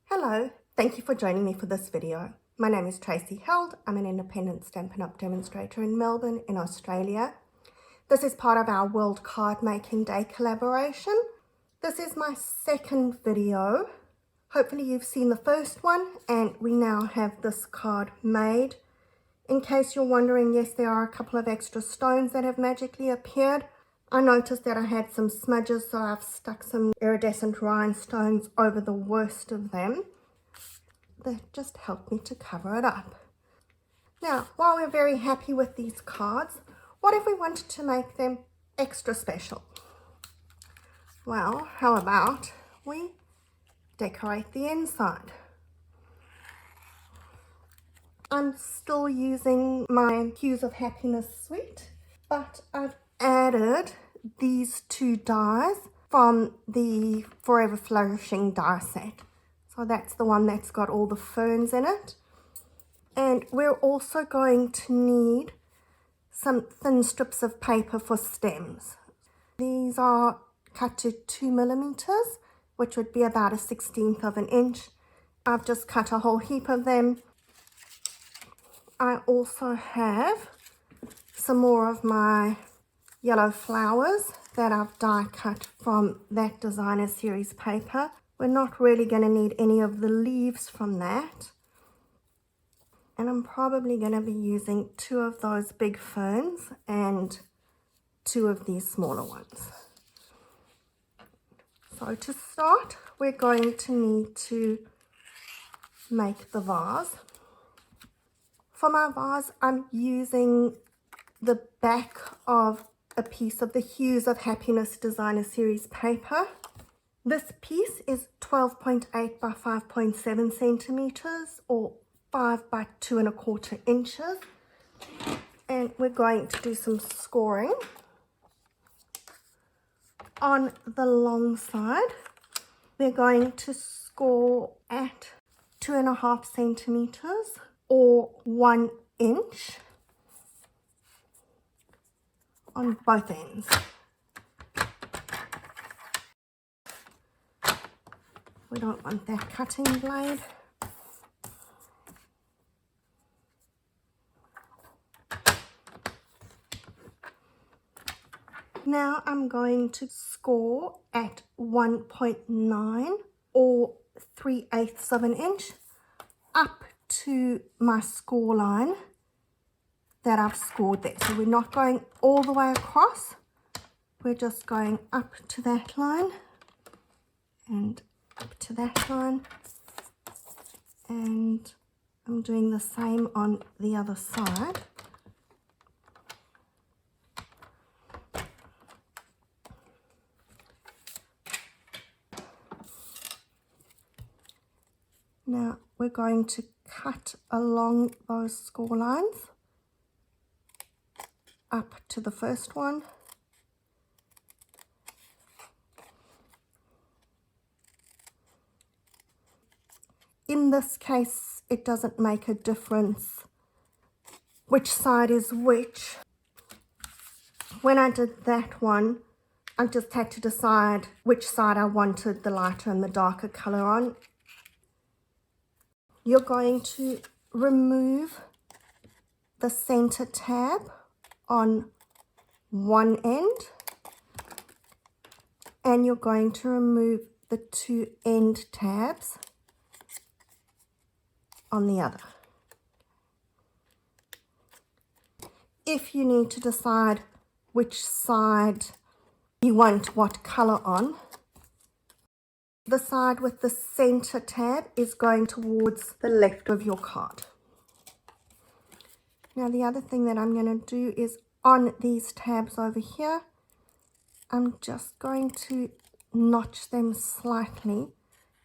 Hello, thank you for joining me for this video. My name is Tracy Held. I'm an independent Stampin' Up! Demonstrator in Melbourne in Australia. This is part of our World Card Making Day collaboration. This is my second video. Hopefully you've seen the first one and we now have this card made. In case you're wondering, yes, there are a couple of extra stones that have magically appeared. I noticed that I had some smudges, so I've stuck some iridescent rhinestones over the worst of them. That just helped me to cover it up. Now, while we're very happy with these cards, what if we wanted to make them extra special? Well, how about we decorate the inside? I'm still using my Hues of Happiness suite, but I've added these two dies from the Forever Flourishing die set. So that's the one that's got all the ferns in it. And we're also going to need some thin strips of paper for stems. These are cut to 2 millimeters, which would be about 1/16 of an inch. I've just cut a whole heap of them. I also have some more of my yellow flowers that I've die cut from that designer series paper. We're not really going to need any of the leaves from that. And I'm probably going to be using 2 of those big ferns and 2 of these smaller ones. So to start, we're going to need to make the vase. For my vase, I'm using the back of a piece of the Hues of Happiness designer series paper. This piece is 12.8 by 5.7 centimeters or 5 by 2 1/4 inches. And we're going to do some scoring. On the long side, we're going to score at 2.5 centimeters or 1 inch on both ends. We don't want that cutting blade. Now I'm going to score at 1.9 or 3/8 of an inch up to my score line that I've scored there. So we're not going all the way across. We're just going up to that line and up to that line. And I'm doing the same on the other side. Now we're going to cut along those score lines up to the first one. In this case, it doesn't make a difference which side is which. When I did that one, I just had to decide which side I wanted the lighter and the darker color on. You're going to remove the center tab on one end and you're going to remove the 2 end tabs on the other. If you need to decide which side you want what color on, the side with the center tab is going towards the left of your card. Now the other thing that I'm going to do is on these tabs over here, I'm just going to notch them slightly.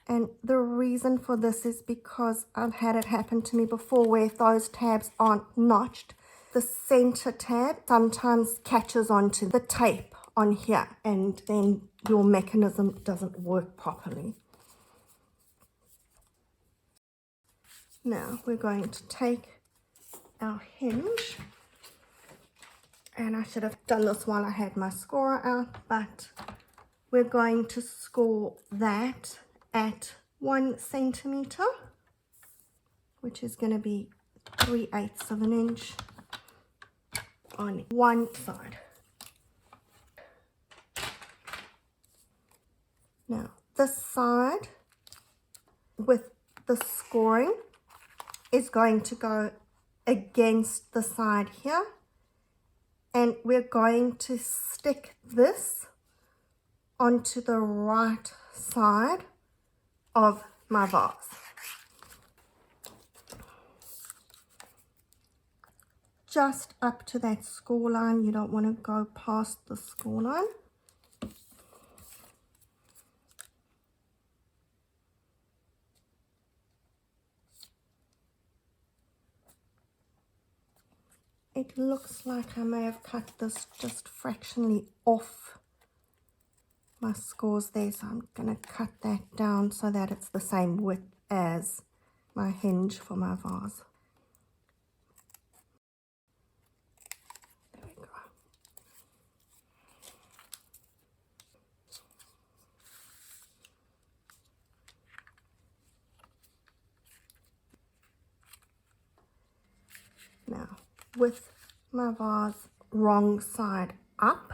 And the reason for this is because I've had it happen to me before where if those tabs aren't notched, the center tab sometimes catches onto the tape on here and then your mechanism doesn't work properly. Now we're going to take our hinge, and I should have done this while I had my scorer out, but we're going to score that at 1 centimeter, which is going to be 3/8 of an inch on one side. Now this side with the scoring is going to go against the side here, and we're going to stick this onto the right side of my vase. Just up to that score line. You don't want to go past the score line. It looks like I may have cut this just fractionally off my scores there, so I'm going to cut that down so that it's the same width as my hinge for my vase. There we go. Now, with my vase wrong side up,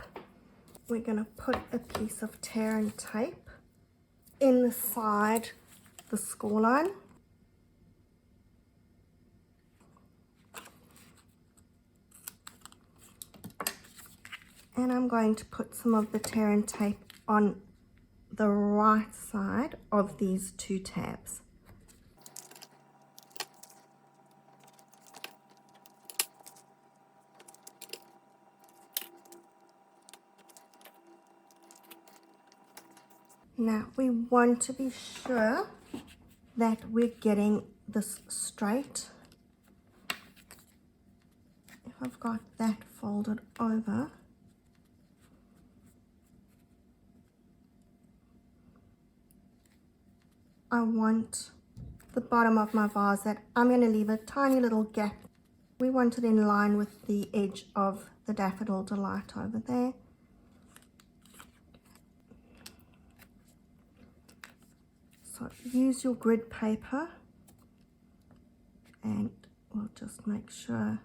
we're going to put a piece of tear and tape inside the score line. And I'm going to put some of the tear and tape on the right side of these 2 tabs. Now we want to be sure that we're getting this straight. If I've got that folded over, I want the bottom of my vase that I'm going to leave a tiny little gap. We want it in line with the edge of the Daffodil Delight over there. So use your grid paper, and we'll just make sure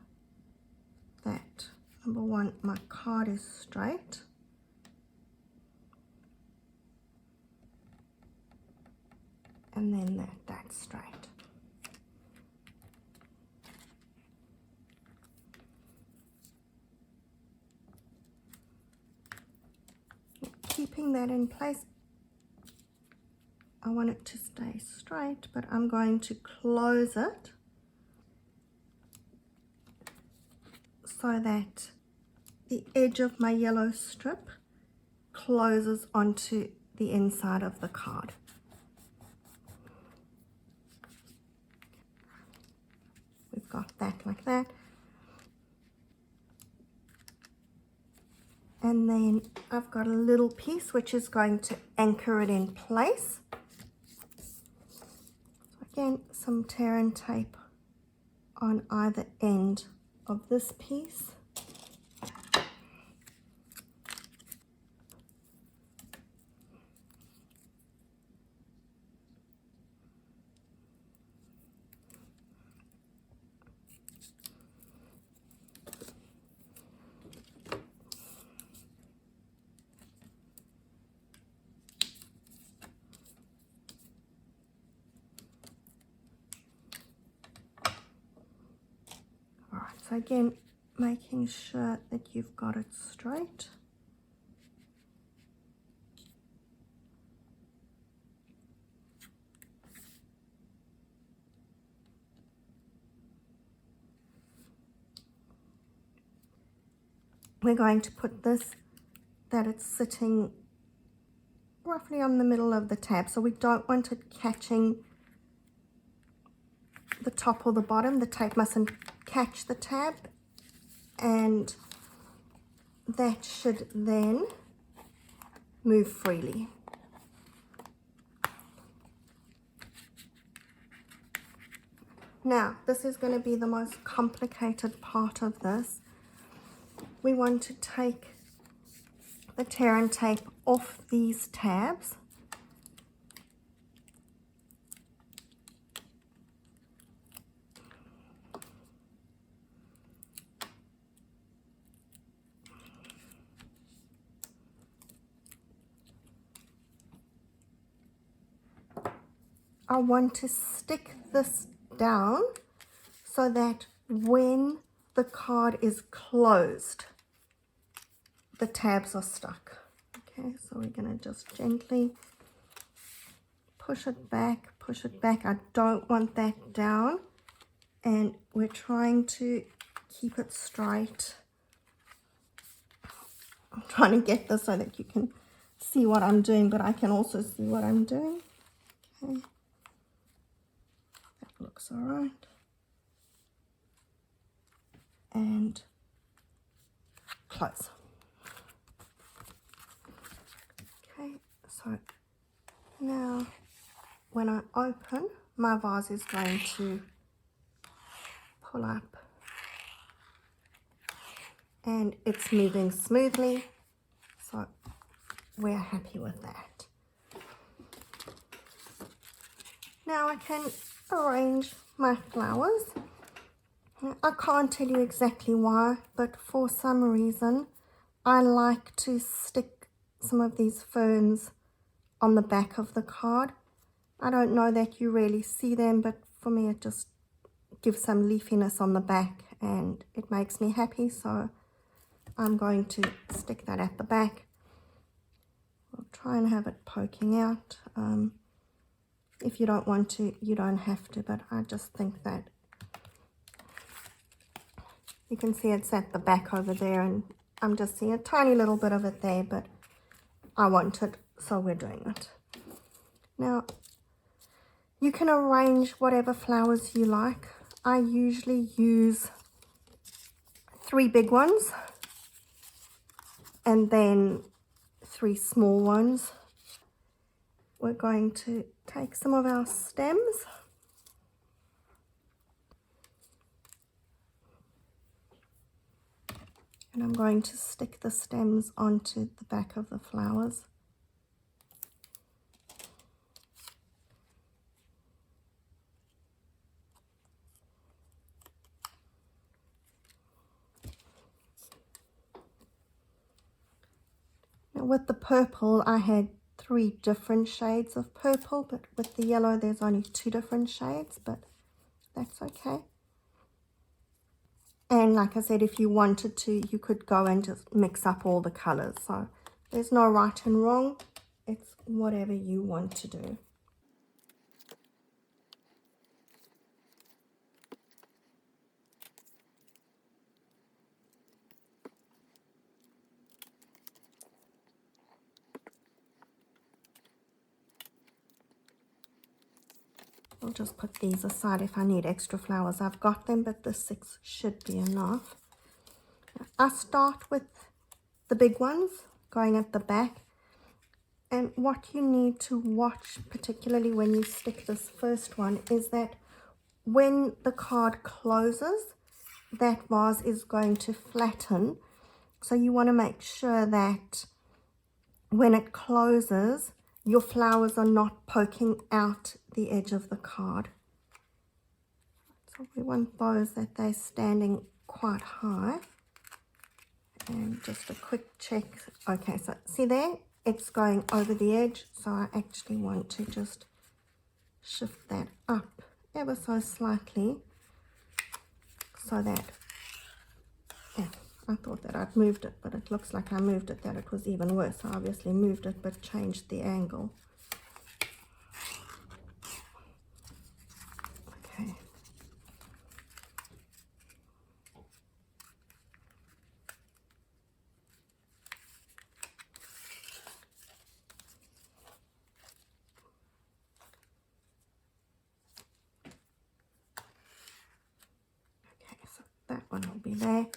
that, number 1, my card is straight. And then that's straight. Keeping that in place, I want it to stay straight, but I'm going to close it so that the edge of my yellow strip closes onto the inside of the card. We've got that like that. And then I've got a little piece which is going to anchor it in place. So again, some tear and tape on either end of this piece. So again, making sure that you've got it straight. We're going to put this, that it's sitting roughly on the middle of the tab, so we don't want it catching the top or the bottom. The tape mustn't catch the tab, and that should then move freely. Now, this is going to be the most complicated part of this. We want to take the tear and tape off these tabs I want to stick this down so that when the card is closed, the tabs are stuck. Okay, so we're going to just gently push it back, push it back. I don't want that down, and we're trying to keep it straight. I'm trying to get this so that you can see what I'm doing, but I can also see what I'm doing. Okay, that looks all right. And close. Okay, so now when I open, my vase is going to pull up and it's moving smoothly, so we're happy with that. Now I can arrange my flowers. I can't tell you exactly why, but for some reason I like to stick some of these ferns on the back of the card. I don't know that you really see them, but for me it just gives some leafiness on the back and it makes me happy, so I'm going to stick that at the back. I'll try and have it poking out. If you don't want to, you don't have to, but I just think that you can see it's at the back over there, and I'm just seeing a tiny little bit of it there, but I want it, so we're doing it. Now, you can arrange whatever flowers you like. I usually use 3 big ones and then 3 small ones. We're going to take some of our stems and I'm going to stick the stems onto the back of the flowers. Now with the purple, I had 3 different shades of purple, but with the yellow there's only 2 different shades, but that's okay. And like I said, if you wanted to, you could go and just mix up all the colors. So there's no right and wrong. It's whatever you want to do. I'll just put these aside. If I need extra flowers, I've got them, but the 6 should be enough. I start with the big ones going at the back, and what you need to watch, particularly when you stick this first one, is that when the card closes, that vase is going to flatten, so you want to make sure that when it closes, your flowers are not poking out the edge of the card. So we want those that they're standing quite high. And just a quick check. Okay, so see there, it's going over the edge, so I actually want to just shift that up ever so slightly so that, yeah, I thought that I'd moved it, but it looks like I moved it, that it was even worse. I obviously moved it but changed the angle. Okay. Okay, so that one will be there.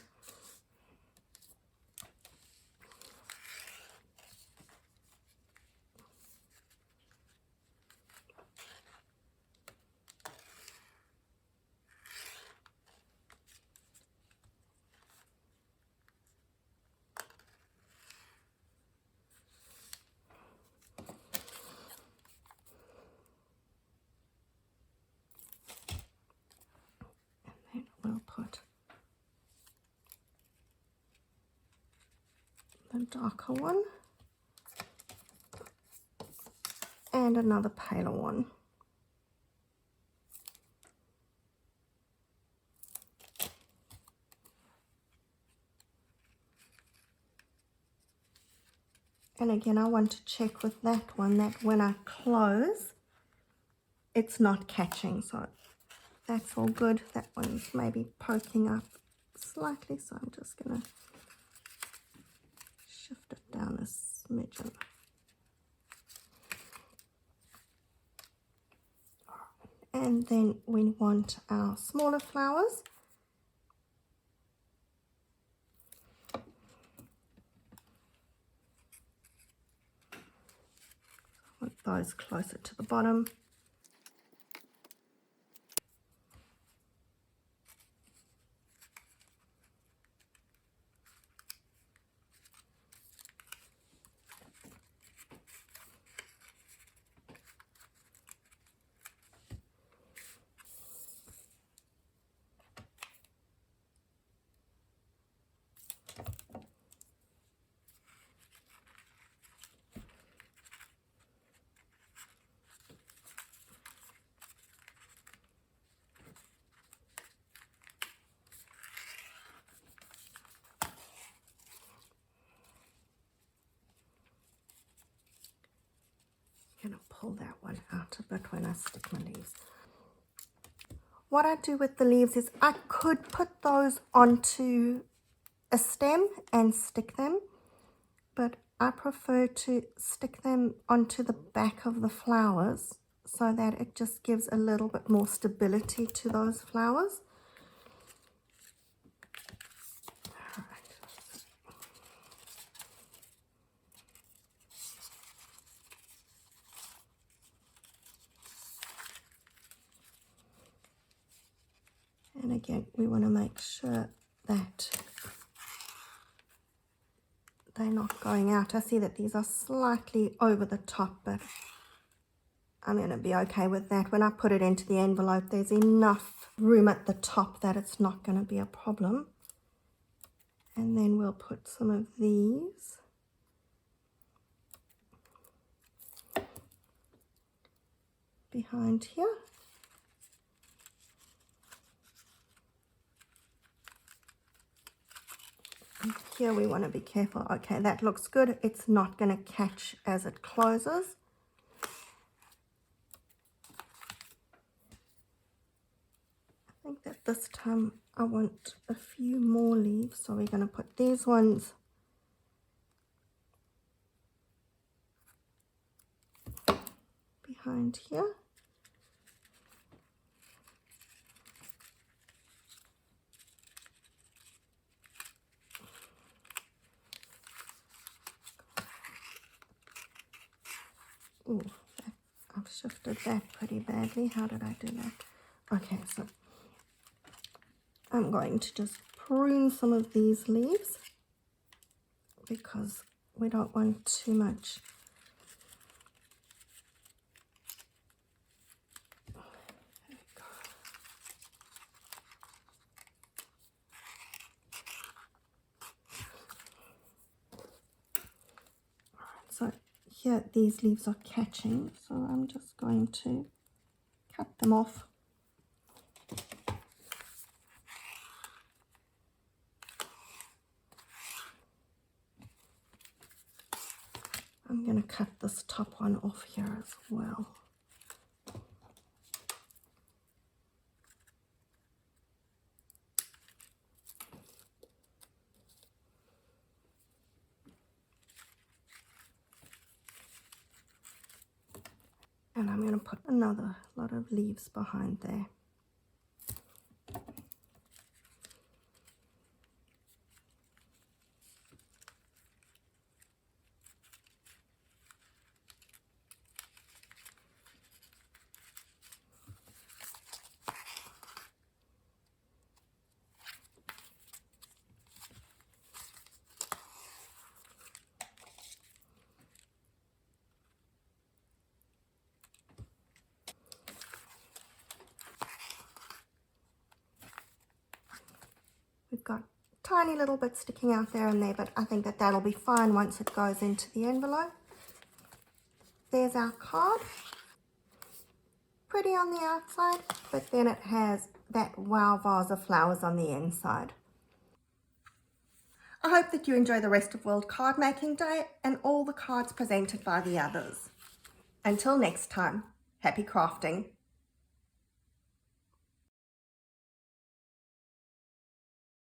We'll put the darker one and another paler one. And again, I want to check with that one that when I close, it's not catching. So that's all good. That one's maybe poking up slightly. So I'm just going to shift it down a smidgen. And then we want our smaller flowers. I want those closer to the bottom. I'm going to pull that one out a bit when I stick my leaves. What I do with the leaves is I could put those onto a stem and stick them, but I prefer to stick them onto the back of the flowers so that it just gives a little bit more stability to those flowers. And again, we want to make sure that they're not going out. I see that these are slightly over the top, but I'm going to be okay with that. When I put it into the envelope, there's enough room at the top that it's not going to be a problem. And then we'll put some of these behind here. And here we want to be careful. Okay, that looks good. It's not going to catch as it closes. I think that this time I want a few more leaves, so we're going to put these ones behind here. Ooh, I've shifted that pretty badly. How did I do that? Okay, so I'm going to just prune some of these leaves because we don't want too much. So here these leaves are catching, so I'm just going to cut them off. I'm going to cut this top one off here as well. And I'm going to put another lot of leaves behind there. We've got tiny little bits sticking out there and there, but I think that that'll be fine once it goes into the envelope. There's our card. Pretty on the outside, but then it has that wow vase of flowers on the inside. I hope that you enjoy the rest of World Card Making Day and all the cards presented by the others. Until next time, happy crafting.